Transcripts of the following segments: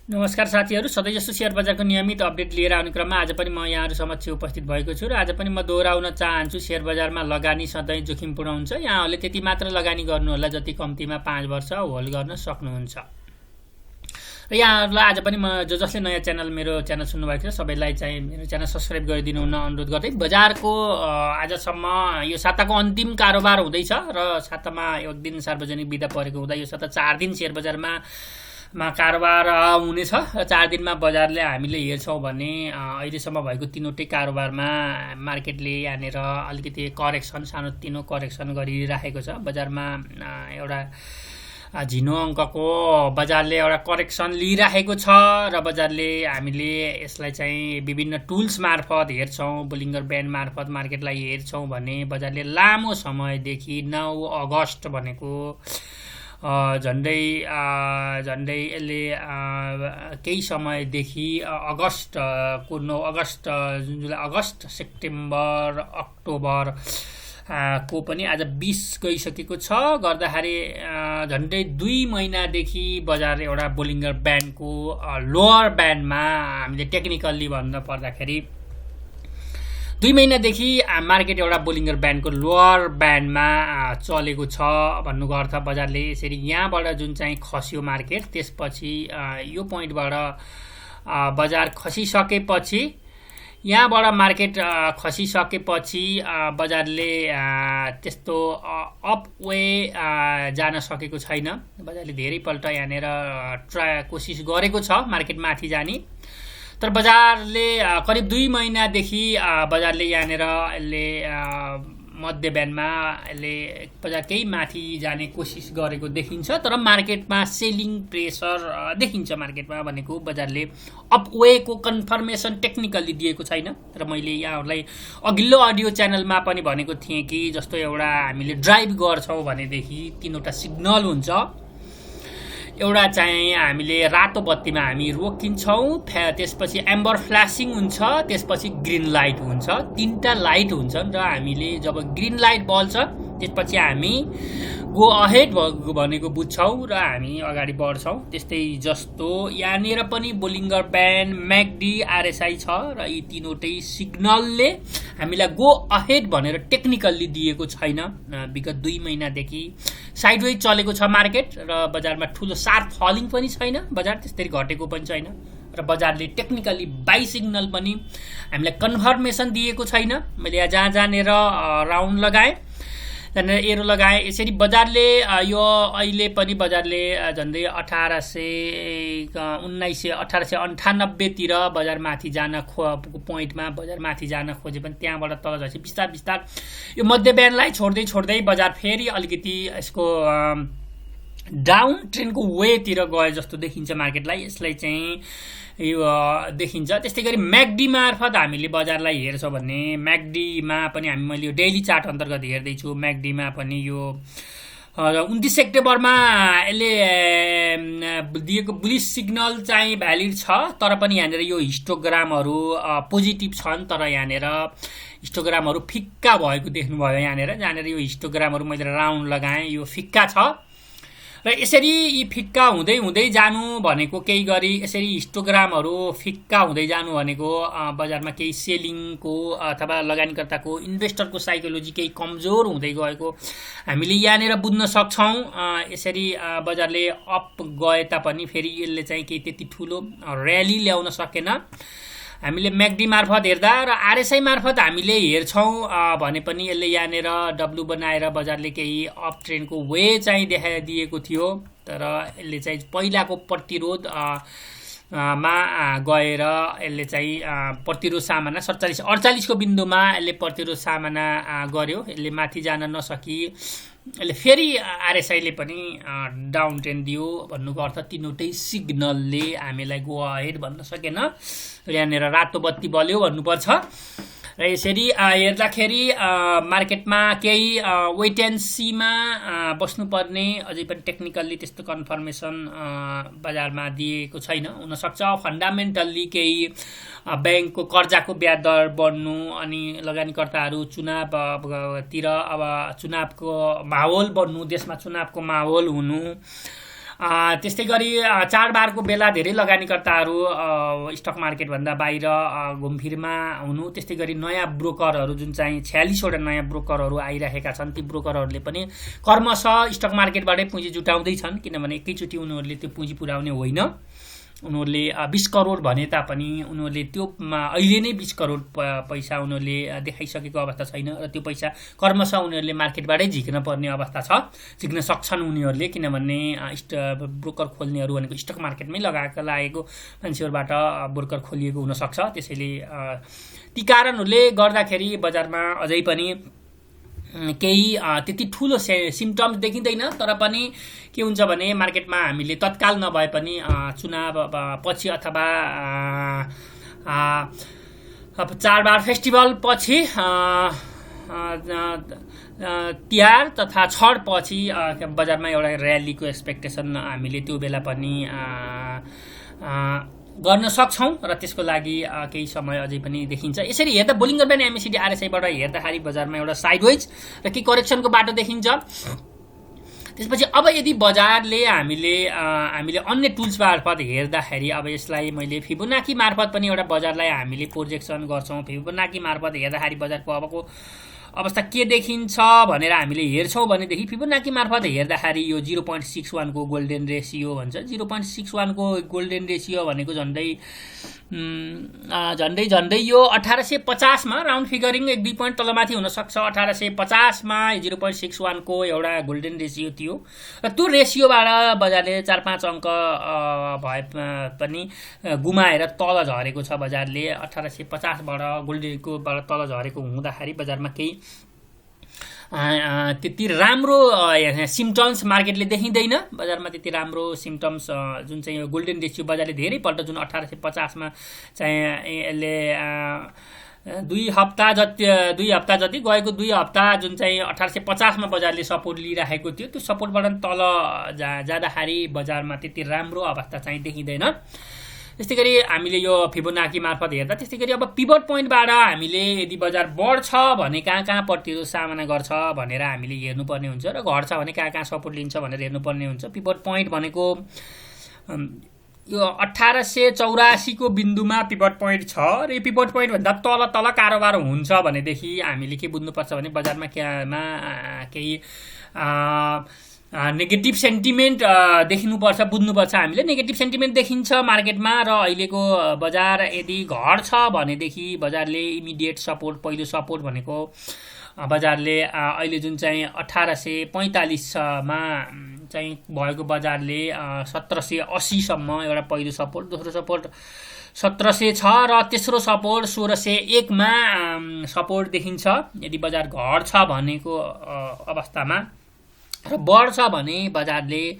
नमस्कार साथीहरू, सधैँ जस्तो सेयर बजारको नियमित अपडेट लिएर आउने क्रममा आज पनि म यहाँहरू समक्ष उपस्थित भएको छु र आज पनि म दोहोऱ्याउन चाहन्छु सेयर बजारमा लगानी सधैँ जोखिमपूर्ण हुन्छ। यहाँहरूले त्यति मात्र लगानी गर्नुहोला जति कम्तीमा 5 वर्ष होल्ड गर्न सक्नुहुन्छ। र यहाँहरूलाई आज पनि म जसले नयाँ च्यानल मेरो च्यानल सुन्नुभएको छ सबैलाई चाहिँ मेरो च्यानल सब्सक्राइब गरिदिनु हुन अनुरोध गर्दै बजारको आजसम्म यो साताको अन्तिम कारोबार हुँदैछ र सातामा एक दिन सार्वजनिक बिदा परेको हुँदा यो साता 4 दिन सेयर बजारमा कारोबार हुनेछ। 4 दिनमा बजारले हामीले हेर्छौँ भने अहिलेसम्म भएको तीनवटै कारोबारमा मार्केटले यहाँनिर अलिकति करेक्सन सानोतिनो करेक्सन गरिराखेको छ। बजारमा एउटा झिनो अङ्कको बजारले एउटा करेक्सन लिइराखेको छ र बजारले हामीले यसलाई चाहिँ विभिन्न टुल्स मार्फत हेर्छौँ, बोलिङ्गर ब्यान्ड मार्फत मार्केटलाई हेर्छौँ भने बजारले लामो समयदेखि 9 अगस्त भनेको झन्डै यसले केही समयदेखि अगस्तको 9 अगस्त जुन जुलाई अगस्त सेप्टेम्बर अक्टोबर को पनि आज 20 गइसकेको छ गर्दाखेरि झन्डै 2 महिनादेखि बजार एउटा बोलिङ्गर ब्यान्डको लोअर ब्यान्डमा हामीले टेक्निकल्ली भन्नु पर्दाखेरि 2 महिनादेखि मार्केट एउटा बोलिङ्गर ब्यान्डको लोअर ब्यान्डमा चलेको छ भन्नुको अर्थ बजारले यसरी यहाँबाट जुन चाहिँ खस्यो मार्केट त्यसपछि यो पोइन्टबाट बजार खसिसकेपछि यहाँबाट मार्केट खसिसकेपछि बजारले त्यस्तो अप वे जान सकेको छैन। बजारले धेरैपल्ट यहाँनिर कोसिस गरेको छ मार्केट माथि जाने, तर बजारले करिब 2 महिनादेखि बजारले यहाँनिर यसले मध्य ब्यान्डमा यसले बजार केही माथि जाने कोसिस गरेको देखिन्छ, तर मार्केटमा सेलिङ प्रेसर देखिन्छ। मार्केटमा भनेको बजारले अपवेको कन्फर्मेसन टेक्निकल्ली दिएको छैन। र मैले यहाँहरूलाई अघिल्लो अडियो च्यानलमा पनि भनेको थिएँ कि जस्तो एउटा हामीले ड्राइभ गर्छौँ भनेदेखि 3वटा सिग्नल हुन्छ। एउटा चाहिँ हामीले रातो बत्तीमा हामी रोकिन्छौँ, त्यसपछि एम्बर फ्ल्यासिङ हुन्छ, त्यसपछि ग्रिन लाइट हुन्छ। 3टा लाइट हुन्छन् र हामीले जब ग्रिन लाइट बल्छ त्यसपछि हामी गो अहेड भनेको बुझ्छौँ र हामी अगाडि बढ्छौँ। त्यस्तै जस्तो यहाँनिर पनि बोलिङ्गर ब्यान्ड म्याकडी आरएसआई छ र यी तीनवटै सिग्नलले हामीलाई गो अहेड भनेर टेक्निकल्ली दिएको छैन। विगत 2 महिनादेखि साइडवेज चलेको छ मार्केट र बजारमा ठुलो सार्प फलिङ पनि छैन, बजार त्यसरी घटेको पनि छैन र बजारले टेक्निकल्ली बाई सिग्नल पनि हामीलाई कन्फर्मेसन दिएको छैन। मैले यहाँ जहाँनिर राउन्ड लगाएँ त्यहाँनिर एरो लगाएँ। यसरी बजारले यो अहिले पनि बजारले झन्डै 1898 तिर बजार माथि जान पोइन्टमा बजार माथि जान खोजे पनि त्यहाँबाट तल झर्छ बिस्तार यो मध्य ब्यान्डलाई छोड्दै बजार फेरि अलिकति यसको डाउन ट्रेन्डको वेतिर गए जस्तो देखिन्छ मार्केटलाई। यसलाई चाहिँ यो देखिन्छ। त्यस्तै गरी म्याकडी मार्फत हामीले बजारलाई हेर्छौँ भने म्याकडीमा पनि मैले यो डेली चार्ट अन्तर्गत हेर्दैछु। म्याकडीमा पनि यो 29 सेप्टेम्बरमा यसले दिएको बुलिस सिग्नल चाहिँ भ्यालिड छ, तर पनि यहाँनिर यो हिस्टोग्रामहरू पोजिटिभ छन्, तर यहाँनिर हिस्टोग्रामहरू फिक्का भएको देख्नुभयो। यहाँनिर यो हिस्टोग्रामहरू मैले राउन्ड लगाएँ, यो फिक्का छ र यसरी यी फिक्का हुँदै जानु भनेको केही गरी यसरी हिस्टोग्रामहरू फिक्का हुँदै जानु भनेको बजारमा केही सेलिङको अथवा लगानीकर्ताको इन्भेस्टरको साइकोलोजी केही कमजोर हुँदै गएको हामीले यहाँनिर बुझ्न सक्छौँ। यसरी बजारले अप गए तापनि फेरि यसले चाहिँ केही त्यति ठुलो र्याली ल्याउन सकेन। हामीले म्याकडी मार्फत हेर्दा र आरएसआई मार्फत हामीले हेर्छौँ भने पनि यसले यहाँनिर डब्लु बनाएर बजारले केही अप ट्रेन्डको वे चाहिँ देखाइदिएको थियो, तर यसले चाहिँ पहिलाको प्रतिरोध मा गएर यसले चाहिँ प्रतिरोध सामना 47-48 को बिन्दुमा यसले प्रतिरोध सामना गर्यो। यसले माथि जान नसकी यसले फेरि आरएसआईले पनि डाउन ट्रेन्ड दियो भन्नुको अर्थ तीनवटै सिग्नलले हामीलाई गो अहेड भन्न सकेन। यहाँनिर रातो बत्ती बल्यो भन्नुपर्छ। र यसरी हेर्दाखेरि मार्केटमा केही वेट एन्ड सीमा बस्नुपर्ने, अझै पनि टेक्निकल्ली त्यस्तो कन्फर्मेसन बजारमा दिएको छैन। हुनसक्छ फन्डामेन्टल्ली केही ब्याङ्कको कर्जाको ब्याज दर बढ्नु अनि लगानीकर्ताहरू चुनावतिर अब चुनावको माहौल बन्नु, देशमा चुनावको माहौल हुनु त्यस्तै गरी चाडबाडको बेला धेरै लगानीकर्ताहरू स्टक मार्केटभन्दा बाहिर घुमफिरमा हुनु, त्यस्तै गरी नयाँ ब्रोकरहरू जुन चाहिँ 46वटा नयाँ ब्रोकरहरू आइरहेका छन्, ती ब्रोकरहरूले पनि कर्मशः स्टक मार्केटबाटै पुँजी जुटाउँदैछन्, किनभने एकैचोटि उनीहरूले त्यो पुँजी पुर्याउने होइन। उनीहरूले 20 करोड भने तापनि उनीहरूले त्यो अहिले नै 20 करोड पैसा उनीहरूले देखाइसकेको अवस्था छैन र त्यो पैसा कर्मशः उनीहरूले मार्केटबाटै झिक्न पर्ने अवस्था छ, झिक्न सक्छन् उनीहरूले, किनभने ब्रोकर खोल्नेहरू भनेको स्टक मार्केटमै लागेको मान्छेहरूबाट ब्रोकर खोलिएको हुनसक्छ। त्यसैले ती कारणहरूले गर्दाखेरि बजारमा अझै पनि केही त्यति ठुलो सिम्टम्स देखिँदैन। तर पनि के हुन्छ भने मार्केटमा हामीले तत्काल नभए पनि चुनाव पछि अथवा चाडबाड फेस्टिभल पछि, तिहार तथा छठ पछि बजारमा एउटा र्यालीको एक्सपेक्टेसन हामीले त्यो बेला पनि गर्न सक्छौँ र त्यसको लागि केही समय अझै पनि देखिन्छ। यसरी हेर्दा बोलिङ्गर ब्यान्ड MACD RSIबाट हेर्दाखेरि बजारमा एउटा साइडवेज र केही करेक्सनको बाटो देखिन्छ। त्यसपछि अब यदि बजारले हामीले अन्य टुल्स मार्फत हेर्दाखेरि, अब यसलाई मैले फिबोनाकी मार्फत पनि एउटा बजारलाई हामीले प्रोजेक्सन गर्छौँ। फिबोनाकी मार्फत हेर्दाखेरि बजारको अबको अवस्था के देखिन्छ भनेर हामीले हेर्छौँ भनेदेखि फिबोनाकी मार्फत हेर्दाखेरि यो 0.61 को गोल्डन रेसियो भन्छ। 0.61 को गोल्डन रेसियो भनेको झन्डै यो 1850 मा राउन्ड फिगरिङ 1-2 पोइन्ट तलमाथि हुनसक्छ। 1850 मा 0.61 को एउटा गोल्डन रेसियो थियो र त्यो रेसियोबाट बजारले 4-5 अङ्क भए पनि गुमाएर तल झरेको छ। बजारले 1850 बाट गोल्डनकोबाट तल झरेको हुँदाखेरि बजारमा केही त्यति राम्रो सिम्टम्स मार्केटले देखिँदैन। बजारमा त्यति राम्रो सिम्टम्स जुन चाहिँ गोल्डन रेसियो बजारले धेरैपल्ट जुन 1850 मा चाहिँ यसले 2 हप्ता जति गएको 2 हप्ता जुन चाहिँ 1850 मा बजारले सपोर्ट लिइराखेको थियो, त्यो सपोर्टबाट तल जाँदाखेरि बजारमा त्यति राम्रो अवस्था चाहिँ देखिँदैन। त्यस्तै गरी हामीले यो फिबोनाकी मार्फत हेर्दा, त्यस्तै गरी अब पिभट पोइन्टबाट हामीले यदि बजार बढ्छ भने कहाँ प्रतिरोध सामना गर्छ भनेर हामीले हेर्नुपर्ने हुन्छ र घट्छ भने कहाँ सपोर्ट लिन्छ भनेर हेर्नुपर्ने हुन्छ। पिभट पोइन्ट भनेको यो 1884 को बिन्दुमा पिभट पोइन्ट छ र यो पिभट पोइन्ट भन्दा तल कारोबार हुन्छ भनेदेखि हामीले के बुझ्नुपर्छ भने बजारमा केही नेगेटिभ सेन्टिमेन्ट देखिनुपर्छ, बुझ्नुपर्छ हामीले। नेगेटिभ सेन्टिमेन्ट देखिन्छ मार्केटमा र अहिलेको बजार यदि घट्छ भनेदेखि बजारले इमिडिएट सपोर्ट, पहिलो सपोर्ट भनेको बजारले अहिले जुन चाहिँ 1845 मा चाहिँ भएको बजारले 1780 सम्म एउटा पहिलो सपोर्ट, दोस्रो सपोर्ट 1700 छ र तेस्रो सपोर्ट 1601 मा सपोर्ट देखिन्छ यदि बजार घट्छ भनेको अवस्थामा। र बढ्छ भने बजारले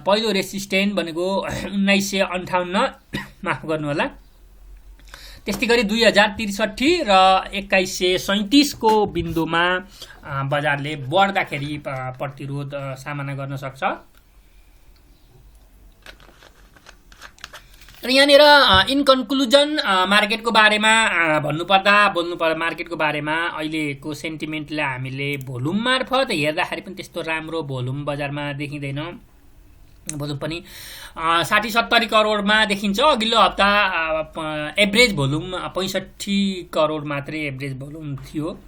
पहिलो रेसिस्टेन्ट भनेको 1958 माफ गर्नुहोला, त्यस्तै गरी 2063 र 2137 को बिन्दुमा बजारले बढ्दाखेरि प्रतिरोध सामना गर्न सक्छ। र यहाँनिर इन कन्क्लुजन मार्केटको बारेमा बोल्नुपर्दा मार्केटको बारेमा अहिलेको सेन्टिमेन्टलाई हामीले भोल्युम मार्फत हेर्दाखेरि पनि त्यस्तो राम्रो भोल्युम बजारमा देखिँदैन। भोल्युम पनि 60-70 करोडमा देखिन्छ। अघिल्लो हप्ता एभरेज भोल्युम 65 करोड मात्रै एभरेज भोल्युम थियो।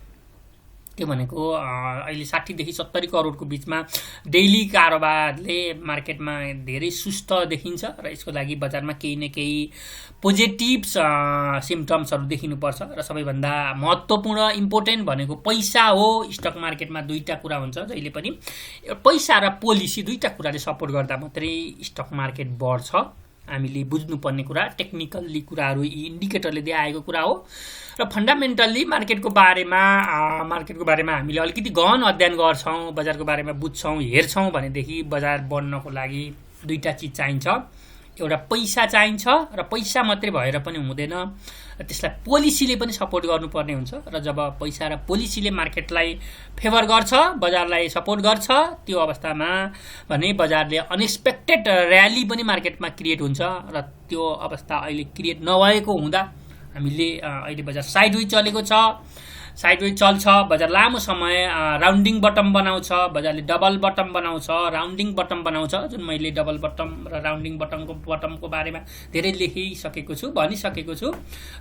त्यो भनेको अहिले 60 देखि 70 करोडको बिचमा डेली कारोबारले मार्केटमा धेरै सुस्त देखिन्छ र यसको लागि बजारमा केही न केही पोजिटिभ सिम्टम्सहरू देखिनुपर्छ। र सबैभन्दा महत्त्वपूर्ण इम्पोर्टेन्ट भनेको पैसा हो। स्टक मार्केटमा दुईटा कुरा हुन्छ जहिले पनि, पैसा र पोलिसी दुईटा कुराले सपोर्ट गर्दा मात्रै स्टक मार्केट बढ्छ। हामीले बुझ्नुपर्ने कुरा, टेक्निकल्ली कुराहरू यी इन्डिकेटरले देखाएको कुरा हो र फन्डामेन्टल्ली मार्केटको बारेमा हामीले अलिकति गहन अध्ययन गर्छौँ, बजारको बारेमा बुझ्छौँ, हेर्छौँ भनेदेखि बजार बढ्नको लागि दुईटा चिज चाहिन्छ। एउटा पैसा चाहिन्छ र पैसा मात्रै भएर पनि हुँदैन, त्यसलाई पोलिसीले पनि सपोर्ट गर्नुपर्ने हुन्छ। र जब पैसा र पोलिसीले मार्केटलाई फेभर गर्छ, बजारलाई सपोर्ट गर्छ, त्यो अवस्थामा भने बजारले अनएक्सपेक्टेड र्याली पनि मार्केटमा क्रिएट हुन्छ। र त्यो अवस्था अहिले क्रिएट नभएको हुँदा हामीले अहिले बजार साइडवेज चलेको छ साइडवेज चल्छ, बजार लामो समय राउन्डिङ बटम बनाउँछ, बजारले डबल बटम बनाउँछ, राउन्डिङ बटम बनाउँछ, जुन मैले डबल बटम र राउन्डिङ बटमको बारेमा धेरै लेखिसकेको छु, भनिसकेको छु।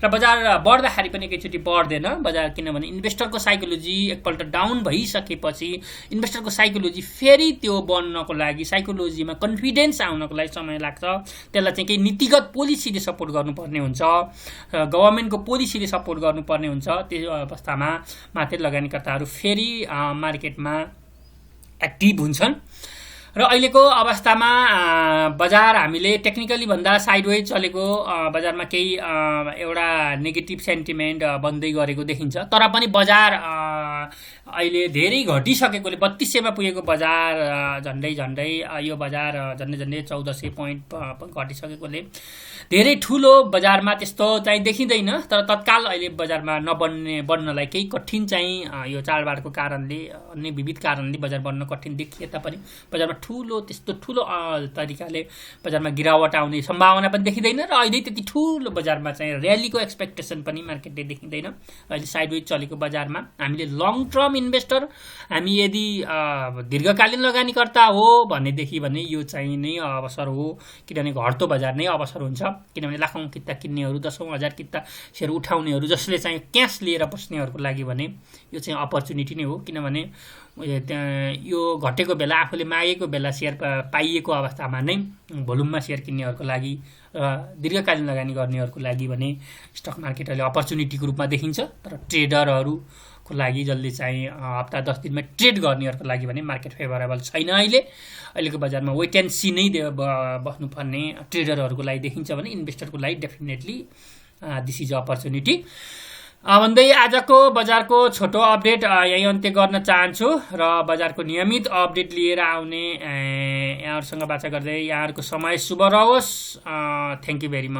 र बजार बढ्दाखेरि पनि एकैचोटि बढ्दैन बजार, किनभने इन्भेस्टरको साइकोलोजी एकपल्ट डाउन भइसकेपछि इन्भेस्टरको साइकोलोजी फेरि त्यो बन्नको लागि, साइकोलोजीमा कन्फिडेन्स आउनको लागि समय लाग्छ। त्यसलाई चाहिँ केही नीतिगत पोलिसीले सपोर्ट गर्नुपर्ने हुन्छ, गभर्मेन्टको पोलिसीले सपोर्ट गर्नुपर्ने हुन्छ। त्यो अवस्थामा मात्रै लगानीकर्ताहरू फेरि मार्केटमा एक्टिभ हुन्छन्। र अहिलेको अवस्थामा बजार हामीले टेक्निकली भन्दा साइडवेज चलेको, बजारमा केही एउटा नेगेटिभ सेन्टिमेन्ट बन्दै गरेको देखिन्छ। तर पनि बजार अहिले धेरै घटिसकेकोले 3200मा पुगेको बजार झन्डै यो बजार झन्डै 1400 पोइन्ट घटिसकेकोले धेरै ठुलो बजारमा त्यस्तो चाहिँ देखिँदैन। तर तत्काल अहिले बजारमा बढ्नलाई केही कठिन चाहिँ यो चाडबाडको कारणले, अन्य विविध कारणले बजार बढ्न कठिन देखिए तापनि बजारमा त्यस्तो ठुलो तरिकाले बजारमा गिरावट आउने सम्भावना पनि देखिँदैन। र अहिले त्यति ठुलो बजारमा चाहिँ र्यालीको एक्सपेक्टेसन पनि मार्केटले देखिँदैन। अहिले साइडवेज चलेको बजारमा हामीले लङ टर्म इन्भेस्टर, हामी यदि दीर्घकालीन लगानीकर्ता हो भनेदेखि भने यो चाहिँ नै अवसर हो, किनभने घट्दो बजार नै अवसर हुन्छ। किनभने लाखौँ किता किन्नेहरू, 10,000 किता सेयर उठाउनेहरू, जसले चाहिँ क्यास लिएर बस्नेहरूको लागि भने यो चाहिँ अपर्च्युनिटी नै हो। किनभने यो घटेको बेला, आफूले मागेको बेला सेयर पाइएको अवस्थामा नै भोल्युममा सेयर किन्नेहरूको लागि, दीर्घकालीन लगानी गर्नेहरूको लागि भने स्टक मार्केट अहिले अपर्च्युनिटीको रूपमा देखिन्छ। तर ट्रेडरहरूको लागि, जसले चाहिँ हप्ता 10 दिनमा ट्रेड गर्नेहरूको लागि भने मार्केट फेभरेबल छैन। अहिलेको बजारमा वेट एन्ड सी नै बस्नुपर्ने ट्रेडरहरूको लागि देखिन्छ भने इन्भेस्टरको लागि डेफिनेटली दिस इज अपर्च्युनिटी भन्दै आजको बजारको छोटो अपडेट यही अन्त्य गर्न चाहन्छु। र बजारको नियमित अपडेट लिएर आउने यहाँहरूसँग बाचा गर्दै यहाँहरूको समय शुभ रहोस्। Thank you very much.